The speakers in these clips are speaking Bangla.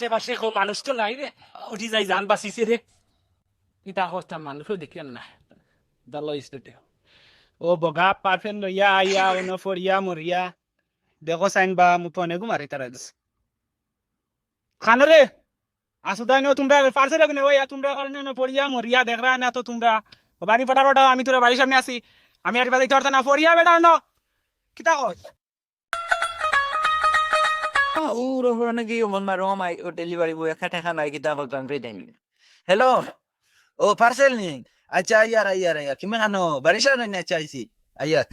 আশেপাশে কোনো মানুষ তো নাই রে, উঠি যাই জান বাঁচিছে রে। কিতা অবস্থা মানুষও দেখিয়ান না, দালো ইস্তুতে ও বগা পারফেন লইয়া আইয়া অন্য ফরিয়া মরিয়া দেখো সাইন বা মুপনে গুমারি তারা খানো রে আসুদাই নো তোমরা পারছে রাখনে ওই তোমরা কারণে ফরিয়া মরিয়া দেখরা না তো তোমরা বাড়ি ফটাফটা আমি তোরা বাড়ির সামনে আছি, আমি আর বাড়ি ধরতে না ফরিয়া বেটা ন কিতা কয় Uro nagi umon maromay o delivery boy kata na kita ko tan pwede. Hello. Oh, parcel ni. Acha ayar ayar ayar. Kimana no? Barisha na acha isi. Ayar.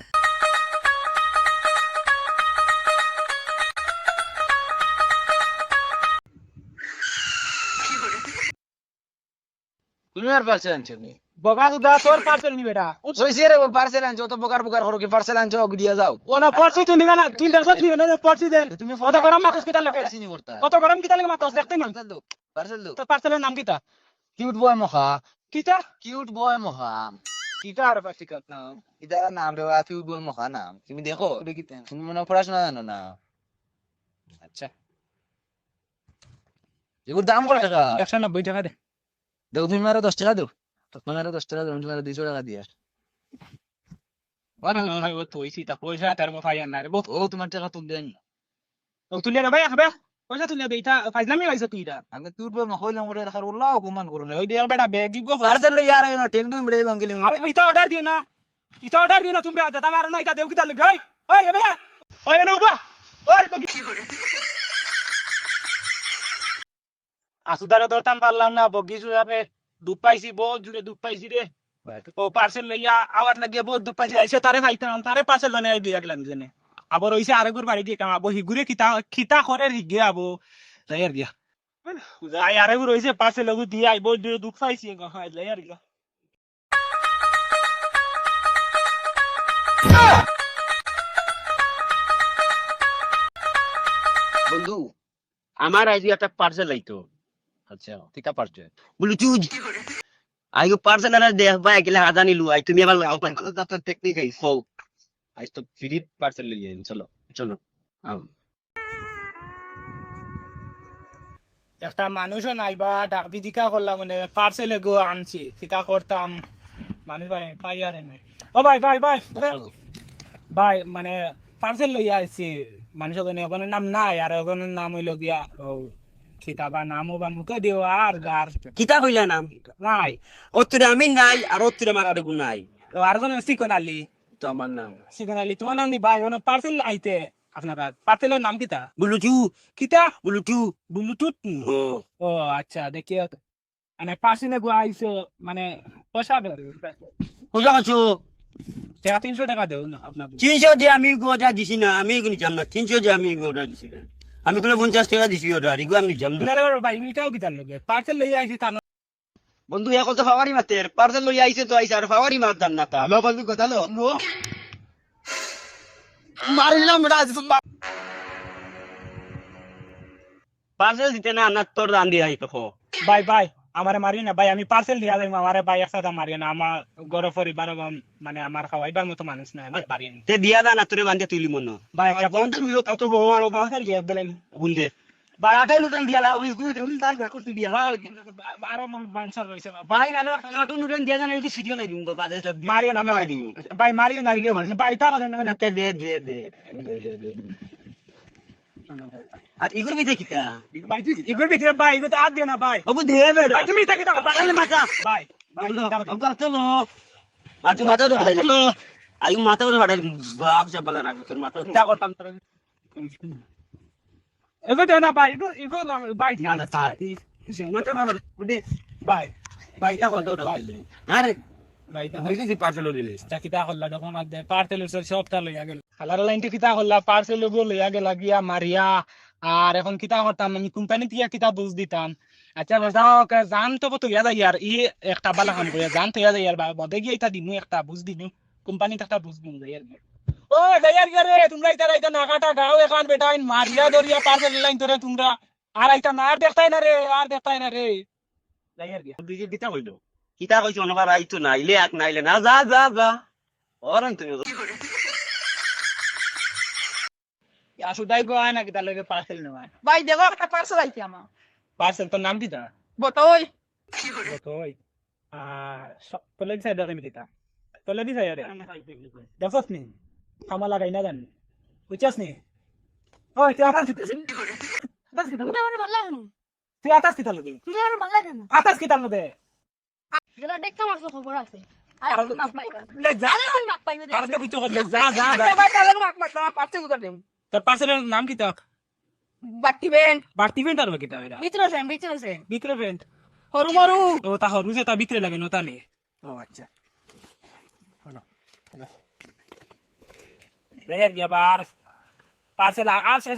তুমি আর পার্সেল আনছো নি? বগা সুদা তোর পার্সেল নি বেটা সইছে রে পার্সেল আনছো তো বকার বকার করো কি পার্সেল আনছো দিয়া যাও। ওনা পড়ছি তুই নিবা না তুই দেখছ তুই না পড়ছি দে তুমি কত গরম মাছ কিতা লাগে চিনি করতা। কত গরম কিতা লাগে মাছ দেখতে না পার্সেল দাও। পার্সেল দাও। তোর পার্সেলের নাম কিতা কিউট বয় মখা। কিতা কিউট বয় মখা। কিতা আর পার্সিকাত নাম ইদার নাম রে কিউট বয় মখা নাম। তুমি দেখো। কিতা তুমি মনে পড়াশোনা জানো না। আচ্ছা এগুলোর দাম কত টাকা? 190 টাকা দে দাও তুমি আরো 10 টাকা দাও। তখন আরো 10 টাকা দাও তুমি আরো 200 টাকা দিয়া। ওনা না ও তো ইসি তা পয়সা তার মো ফাইয়া না রে বো ও তোমার টাকা তুল দেন। ও তুলিয়া না ভাই হবে পয়সা তুলিয়া বেটা ফাইজলামি হইছে তুই এটা আমি কিউট বয় মখা হইলাম ওরে দেখার উল্লাহ অপমান করো না। ওই দে বেটা ব্যাগ গো পার্সেল লই আর না টেক দুই মিলে বাঙ্গিলি। ইতা অর্ডার দিও না ইতা অর্ডার দিও না তুমি দাদা মারো না ইতা দেও কিতা লাগে ওই এবে ওই না উবা ওই তো কি করে আসুদারে ধরতাম পারলাম না বগিছু যাবে দুধ পাইছি বহুত জুড়ে দুধ পাইছি রে ও পার্সেল লইয়া আওয়ার লাগিয়ে বহুত দুধ পাইছি আইসে তারে খাইতাম তারে পার্সেল লনে দিয়া গেলাম জেনে আবার হইছে আরেকবার বাড়ি দিয়ে কাম আবো হিগুরে খিতা খিতা করে হিগে আবো যাইয়ার গিয়া যাই আরেকবার হইছে পার্সেল লগু দিয়ে আই বহুত জুড়ে দুধ পাইছি খাই যাইয়ার গিয়া বন্ধু আমার আজ একটা পার্সেল আইতো আচ্ছা ঠিকা পার্সেল ব্লুটুথ আইগো পার্সেল আর দেখ ভাই গেলে হাজানি লু আই তুমি আবার আপনার টেকনিক আই সো আজ তো ফ্রি পার্সেল লিয়ে চলো চলো একটা মানুষও নাই বা ডাকবি দিকা করলাম মানে পার্সেল গো আনছি কিতা করতাম মানুষ ভাই পাই আর নাই ও ভাই ভাই ভাই ভাই মানে পার্সেল লইয়া আইছি মানুষ ওখানে নাম নাই আর ওখানে নাম হইল গিয়া ও কিতা বা নামও বা মুখে দিও আর গার কিতা কইলা নাম নাই ওত্তরে আমি নাই আর ওত্তরে আমার আর নাই তো আর কোনো সিকন আলি তো আমার নাম সিকন আলি তোমার নাম দি ভাই ওখানে পার্সেল আইতে আপনার পার্সেলের নাম কিতা ব্লুটুথ কিতা ব্লুটুথ ব্লুটুথ ও ও আচ্ছা দেখিও মানে পার্সেলে গো আইছো মানে পয়সা কোথা আছো টাকা 300 টাকা দেও না আপনার 300 যে আমি গোটা দিছি না আমি এগুলো জাম না 300 যে আমি গোটা দিছি না আমি কোনো 50 টাকা দিছি ওটা এগুলো আমি জাম না ভাই মিটাও কিতার লগে পার্সেল লইয়া আইছি তা বন্ধু এখন তো ফাওয়ারি মারতে পার্সেল লই আইছে তো আইছে আর ফাওয়ারি মারতাম না তা আমার বন্ধু কথা লো মারিলাম রাজ পার্সেল দিতে না না তোর রান দিয়ে আইতো ভাই ভাই আমারে মারি না ভাই আমি পার্সেল দিয়া যাই আমারে ভাই একসাথে মারি না আমার ঘর পরিবার মানে আমার খাওয়াইবার মতো মানুষ না আমি পারি না তে দিয়া দা না তোরে বান্ধে তুইলি মন ভাই কোন তুমি কত বড় আর বাসা দিয়ে দিলেন বুঝলে বাড়াটাই লুটান দিয়া লাও ওই গুলো তার ব্যাকর তুই দিয়া আরো বানসার রইছে ভাই না কাটো নুরেন দিয়া জানা এই ভিডিও নাই দিম বাদে মারিও না মারি দিও ভাই মারিও না দিও মানে ভাই তা কথা না তে দে দে দে আর ইগুর ভিতরে কিটা ভাই তুই ইগর বিক্রি ভাই ইগর তো আদ দিও না ভাই ওবু দে বে ভাই তুমি তাকে দাও বাগালে মাথা ভাই ওগা চলো আর তুই মাথা ধরে হাইলো আই মাথা ধরে হাইলো বাপ চাপালা রাখ তোর মাথা তা করতাম তোর এগো দেও না ভাই ইগো ভাই না না তা মাথা না বুঝে ভাই ভাই তা করতো ভাই আরে ভাই তা হইছে যে পার্সেল দিলে কিতা করলা যখন আগে পার্সেল সবটা লইয়া গেল খালার লাইনটা কিতা করলা পার্সেল লইয়া গেল গিয়া মারিয়া আর এখন কিতা করতাম আমি কোম্পানি থেকে কিতা বুঝ দিতাম আচ্ছা বাবা জান তো তো ইয়া যাই আর ই একটা বালা কাম করে জান তো ইয়া যাই আর বদে গিয়ে এটা দিমু একটা বুঝ দিমু কোম্পানিতে একটা বুঝ দিমু যাই আর ও যাইয়ার গিয়া রে তোমরা এটা নাগাটা গাও এখন বেটা মারিয়া দরিয়া পার্সেল লাইন তোরে তোমরা আর এটা না আর দেখতাই না রে আর দেখতাই না রে যাইয়ার গিয়া দিকে দিতা হইলো কিতা কইছ অনবার আইতো না আইলে এক নাইলে না যা যা যা ওরান তুমি আসুদাই গো আয় না কিতা লগে পার্সেল নেওয়া ভাই দেখো একটা পার্সেল আইছে আমার পার্সেল তোর নাম কিতা বতই তোই তোলে দিছে এটা আমি দিতা তোলে দিছে আরে দেখছ নি খামা লাগাই না জানি বুঝছস নি ওই তুই আতাস কিতা আমার ভালো লাগে না তুই আতাস কিতা লগে আমার ভালো লাগে না আতাস কিতা লগে যেটা দেখতে আমার তো খবর আছে আর মাপ পাই লে যা আমি মাপ পাইবে আর কে বুঝছো যা যা ভাই তাহলে মাপ মাপ আমার পার্সেল উতার দেম তোর পার্সেলের নাম কিতা বাটি বেন বাড়তি পেন্ট আর কিতা এটা ভিতরে আছে ভিতরে পেন্ট হরু মরু ও তা হরুছে তা ভিতরে লাগে নতালে ও আচ্ছা রে গিয়া বার পার্সেল আসে